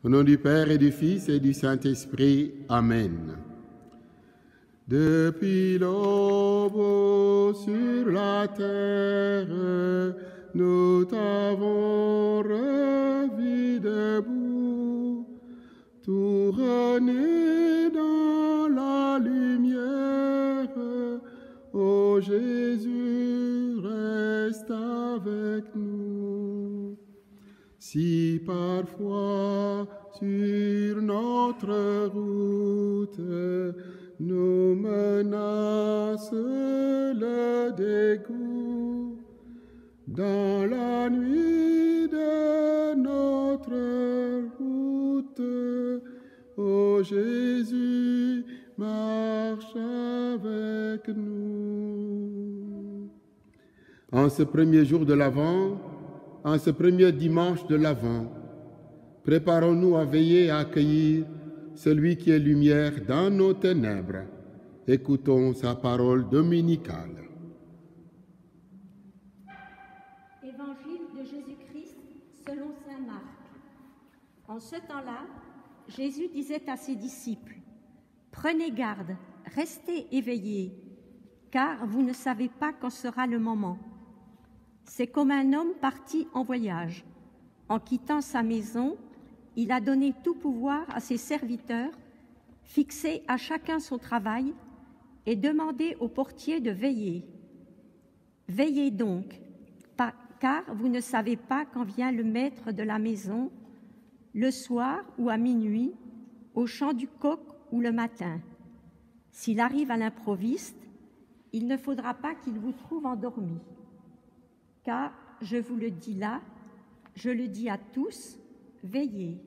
Au nom du Père et du Fils et du Saint-Esprit. Amen. Depuis l'aube sur la terre, nous t'avons revu debout, tout rené dans la lumière. Ô Jésus, reste avec nous. Si parfois sur notre route nous menace le dégoût, dans la nuit de notre route, ô Jésus, marche avec nous. En ce premier jour de l'Avent, en ce premier dimanche de l'Avent, préparons-nous à veiller et à accueillir celui qui est lumière dans nos ténèbres. Écoutons sa parole dominicale. Évangile de Jésus-Christ selon saint Marc. En ce temps-là, Jésus disait à ses disciples : « Prenez garde, restez éveillés, car vous ne savez pas quand sera le moment. C'est comme un homme parti en voyage. En quittant sa maison, il a donné tout pouvoir à ses serviteurs, fixé à chacun son travail et demandé au portier de veiller. Veillez donc, car vous ne savez pas quand vient le maître de la maison, le soir ou à minuit, au chant du coq ou le matin. S'il arrive à l'improviste, il ne faudra pas qu'il vous trouve endormis. Car, je vous le dis là, je le dis à tous, veillez.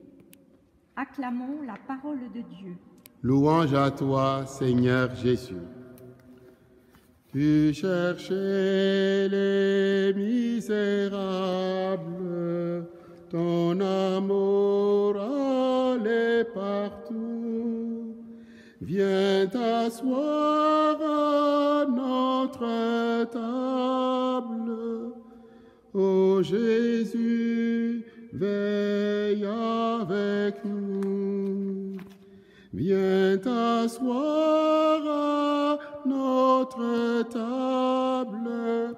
Acclamons la parole de Dieu. Louange à toi, Seigneur Jésus. Tu cherchais les misérables, ton amour allait partout. Viens t'asseoir à notre table. Ô Jésus, veille avec nous. Viens t'asseoir à notre table.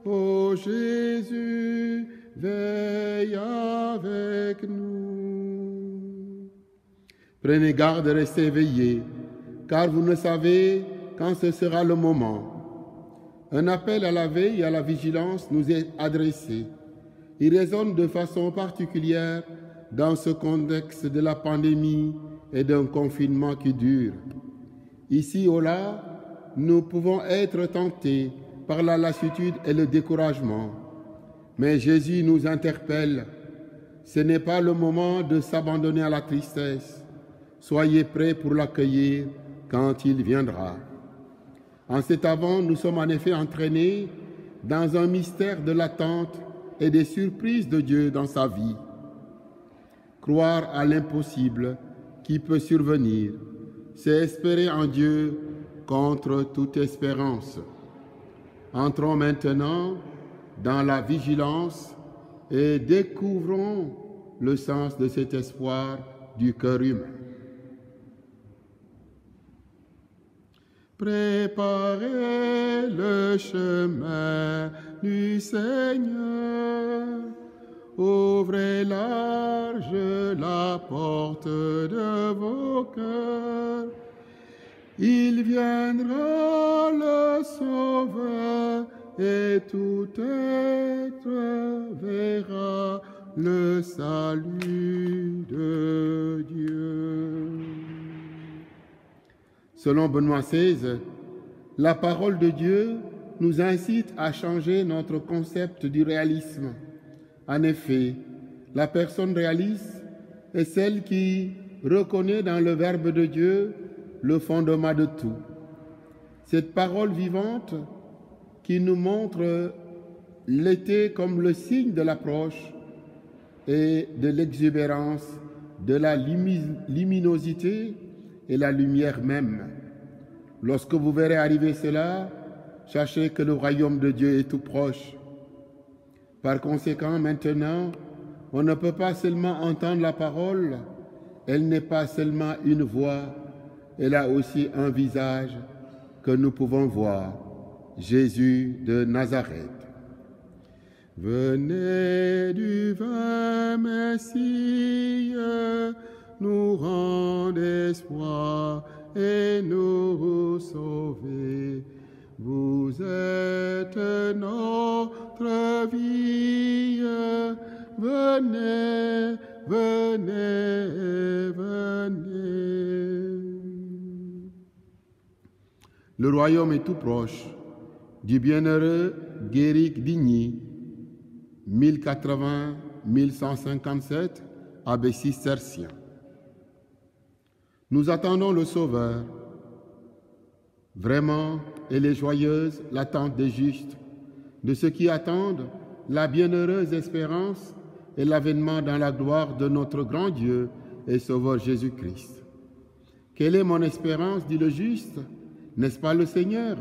Ô Jésus, veille avec nous. Prenez garde de rester éveillés, car vous ne savez quand ce sera le moment. Un appel à la veille et à la vigilance nous est adressé. Il résonne de façon particulière dans ce contexte de la pandémie et d'un confinement qui dure. Ici ou là, nous pouvons être tentés par la lassitude et le découragement. Mais Jésus nous interpelle. Ce n'est pas le moment de s'abandonner à la tristesse. Soyez prêts pour l'accueillir quand il viendra. En cet Avant, nous sommes en effet entraînés dans un mystère de l'attente et des surprises de Dieu dans sa vie. Croire à l'impossible qui peut survenir, c'est espérer en Dieu contre toute espérance. Entrons maintenant dans la vigilance et découvrons le sens de cet espoir du cœur humain. Préparez le chemin du Seigneur, ouvrez large la porte de vos cœurs. Il viendra le Sauveur et tout être verra le salut de Dieu. Selon Benoît XVI, la parole de Dieu nous incite à changer notre concept du réalisme. En effet, la personne réaliste est celle qui reconnaît dans le Verbe de Dieu le fondement de tout. Cette parole vivante qui nous montre l'été comme le signe de l'approche et de l'exubérance, de la luminosité et la lumière même. Lorsque vous verrez arriver cela, sachez que le royaume de Dieu est tout proche. Par conséquent, maintenant, on ne peut pas seulement entendre la parole, Elle n'est pas seulement une voix, elle a aussi un visage que nous pouvons voir, Jésus de Nazareth. Venez du vain Messie, nous rendre espoir et nous sauver. Vous êtes notre vie, venez, venez, venez. Le royaume est tout proche du bienheureux Guéric Digny, 1080-1157, abbé cistercien. Nous attendons le Sauveur. Vraiment, elle est joyeuse l'attente des justes, de ceux qui attendent la bienheureuse espérance et l'avènement dans la gloire de notre grand Dieu et Sauveur Jésus-Christ. Quelle est mon espérance, dit le juste, n'est-ce pas le Seigneur?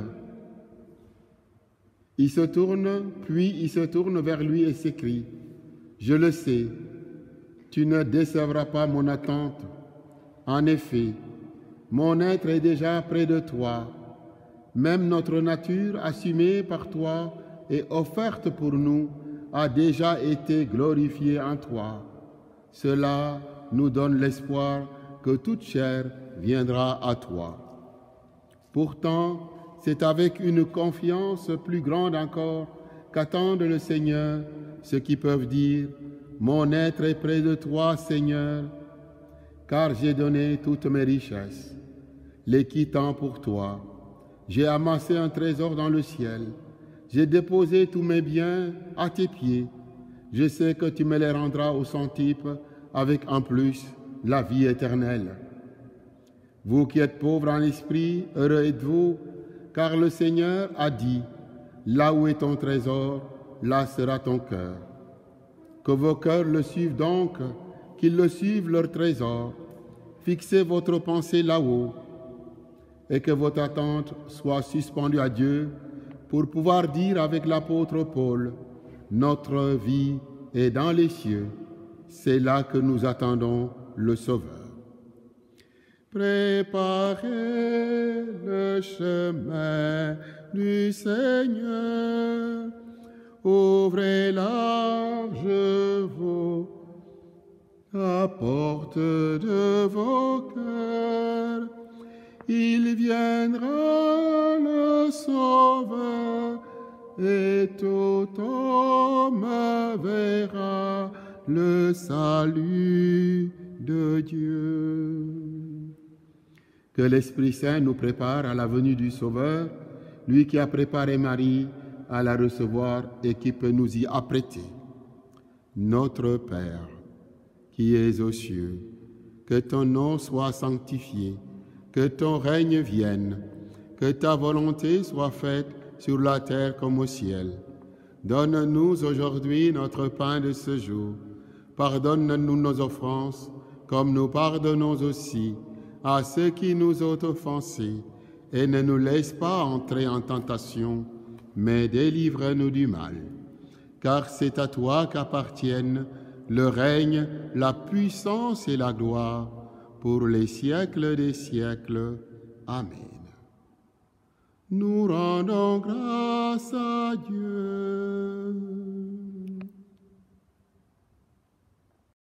Il se tourne, puis il se tourne vers lui et s'écrie, « Je le sais, tu ne décevras pas mon attente. En effet, mon être est déjà près de toi. Même notre nature, assumée par toi et offerte pour nous, a déjà été glorifiée en toi. Cela nous donne l'espoir que toute chair viendra à toi. Pourtant, c'est avec une confiance plus grande encore qu'attendent le Seigneur ceux qui peuvent dire « Mon être est près de toi, Seigneur, car j'ai donné toutes mes richesses, les quittant pour toi. J'ai amassé un trésor dans le ciel. J'ai déposé tous mes biens à tes pieds. Je sais que tu me les rendras au centuple avec en plus la vie éternelle. Vous qui êtes pauvres en esprit, heureux êtes-vous, car le Seigneur a dit, là où est ton trésor, là sera ton cœur. Que vos cœurs le suivent donc, qu'ils le suivent leur trésor. Fixez votre pensée là-haut, et que votre attente soit suspendue à Dieu pour pouvoir dire avec l'apôtre Paul, notre vie est dans les cieux, c'est là que nous attendons le Sauveur. Préparez le chemin du Seigneur, ouvrez large vos portes de vos cœurs. Il viendra le Sauveur, et tout homme verra le salut de Dieu. Que l'Esprit Saint nous prépare à la venue du Sauveur, lui qui a préparé Marie à la recevoir et qui peut nous y apprêter. Notre Père, qui es aux cieux, que ton nom soit sanctifié, que ton règne vienne, que ta volonté soit faite sur la terre comme au ciel. Donne-nous aujourd'hui notre pain de ce jour. Pardonne-nous nos offenses, comme nous pardonnons aussi à ceux qui nous ont offensés. Et ne nous laisse pas entrer en tentation, mais délivre-nous du mal. Car c'est à toi qu'appartiennent le règne, la puissance et la gloire, pour les siècles des siècles. Amen. Nous rendons grâce à Dieu.